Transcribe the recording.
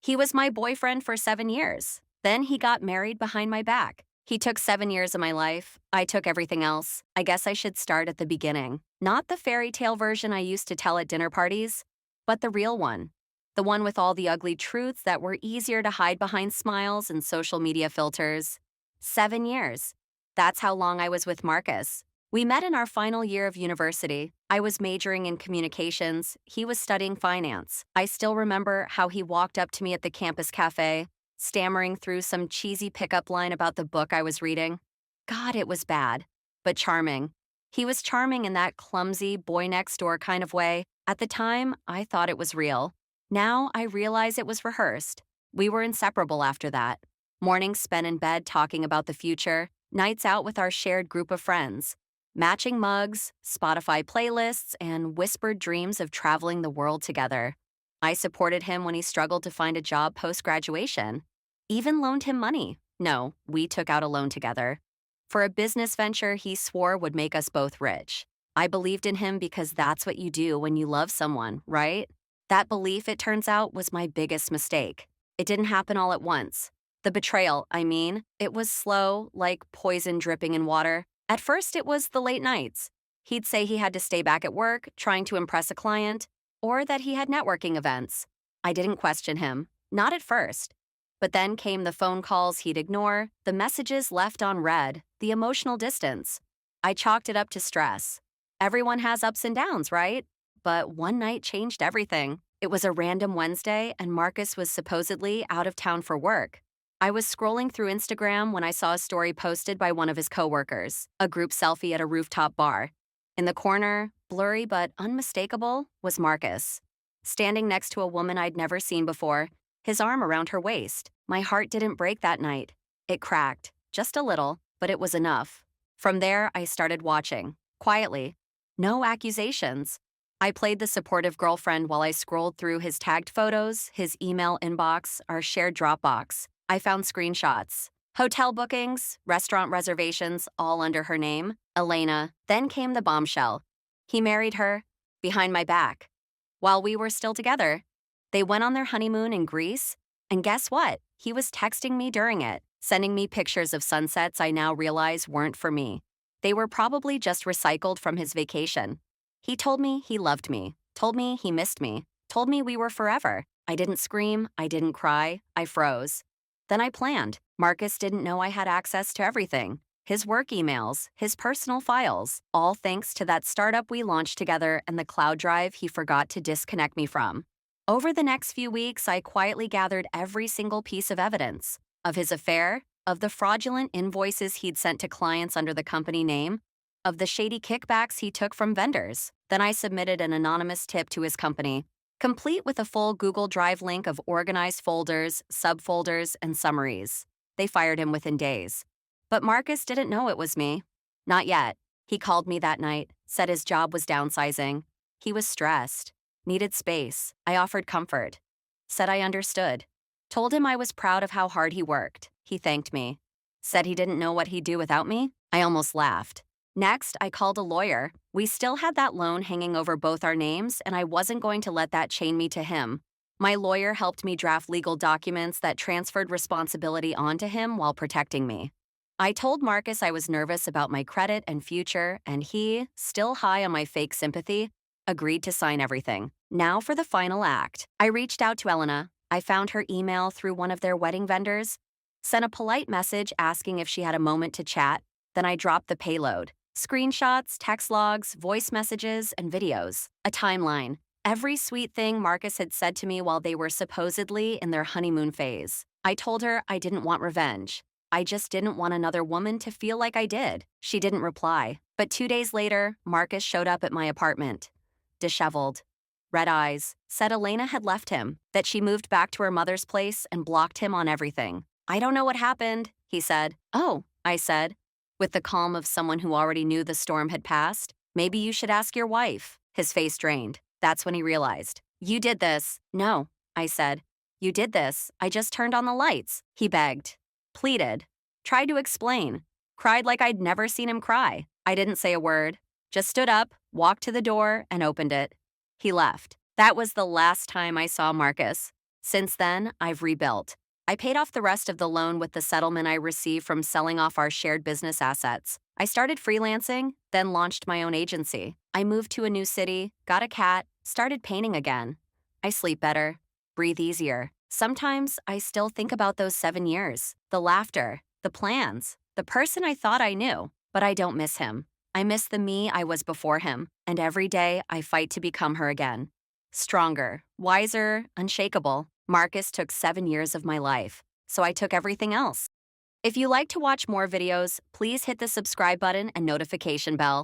He was my boyfriend for 7 years. Then he got married behind my back. He took 7 years of my life. I took everything else. I guess I should start at the beginning. Not the fairy tale version I used to tell at dinner parties, but the real one. The one with all the ugly truths that were easier to hide behind smiles and social media filters. 7 years. That's how long I was with Marcus. We met in our final year of university. I was majoring in communications. He was studying finance. I still remember how he walked up to me at the campus cafe, stammering through some cheesy pickup line about the book I was reading. God, it was bad, but charming. He was charming in that clumsy, boy next door kind of way. At the time, I thought it was real. Now I realize it was rehearsed. We were inseparable after that. Mornings spent in bed talking about the future, nights out with our shared group of friends. Matching mugs, Spotify playlists, and whispered dreams of traveling the world together. I supported him when he struggled to find a job post-graduation. Even loaned him money. No, we took out a loan together. For a business venture he swore would make us both rich. I believed in him because that's what you do when you love someone, right? That belief, it turns out, was my biggest mistake. It didn't happen all at once. The betrayal, I mean, it was slow, like poison dripping in water. At first, it was the late nights. He'd say he had to stay back at work, trying to impress a client, or that he had networking events. I didn't question him, not at first. But then came the phone calls he'd ignore, the messages left on read, the emotional distance. I chalked it up to stress. Everyone has ups and downs, right? But one night changed everything. It was a random Wednesday, and Marcus was supposedly out of town for work. I was scrolling through Instagram when I saw a story posted by one of his coworkers, a group selfie at a rooftop bar. In the corner, blurry but unmistakable, was Marcus. Standing next to a woman I'd never seen before, his arm around her waist. My heart didn't break that night. It cracked, just a little, but it was enough. From there, I started watching, quietly. No accusations. I played the supportive girlfriend while I scrolled through his tagged photos, his email inbox, our shared Dropbox. I found screenshots. Hotel bookings, restaurant reservations, all under her name, Elena. Then came the bombshell. He married her, behind my back. While we were still together, they went on their honeymoon in Greece, and guess what? He was texting me during it, sending me pictures of sunsets I now realize weren't for me. They were probably just recycled from his vacation. He told me he loved me, told me he missed me, told me we were forever. I didn't scream, I didn't cry, I froze. Then I planned. Marcus didn't know I had access to everything. His work emails, his personal files, all thanks to that startup we launched together and the cloud drive he forgot to disconnect me from. Over the next few weeks, I quietly gathered every single piece of evidence of his affair, of the fraudulent invoices he'd sent to clients under the company name, of the shady kickbacks he took from vendors. Then I submitted an anonymous tip to his company, complete with a full Google Drive link of organized folders, subfolders, and summaries. They fired him within days. But Marcus didn't know it was me. Not yet. He called me that night, said his job was downsizing. He was stressed, needed space. I offered comfort, said I understood. Told him I was proud of how hard he worked. He thanked me. Said he didn't know what he'd do without me. I almost laughed. Next, I called a lawyer. We still had that loan hanging over both our names, and I wasn't going to let that chain me to him. My lawyer helped me draft legal documents that transferred responsibility onto him while protecting me. I told Marcus I was nervous about my credit and future, and he, still high on my fake sympathy, agreed to sign everything. Now for the final act. I reached out to Elena. I found her email through one of their wedding vendors, sent a polite message asking if she had a moment to chat, then I dropped the payload. Screenshots, text logs, voice messages, and videos. A timeline. Every sweet thing Marcus had said to me while they were supposedly in their honeymoon phase. I told her I didn't want revenge. I just didn't want another woman to feel like I did. She didn't reply. But 2 days later, Marcus showed up at my apartment. Disheveled. Red eyes. Said Elena had left him, that she moved back to her mother's place and blocked him on everything. I don't know what happened, he said. Oh, I said, with the calm of someone who already knew the storm had passed. Maybe you should ask your wife. His face drained. That's when he realized. You did this. No, I said. You did this. I just turned on the lights. He begged. Pleaded. Tried to explain. Cried like I'd never seen him cry. I didn't say a word. Just stood up, walked to the door, and opened it. He left. That was the last time I saw Marcus. Since then, I've rebuilt. I paid off the rest of the loan with the settlement I received from selling off our shared business assets. I started freelancing, then launched my own agency. I moved to a new city, got a cat, started painting again. I sleep better, breathe easier. Sometimes I still think about those 7 years, the laughter, the plans, the person I thought I knew, but I don't miss him. I miss the me I was before him, and every day I fight to become her again. Stronger, wiser, unshakable. Marcus took 7 years of my life, so I took everything else. If you like to watch more videos, please hit the subscribe button and notification bell.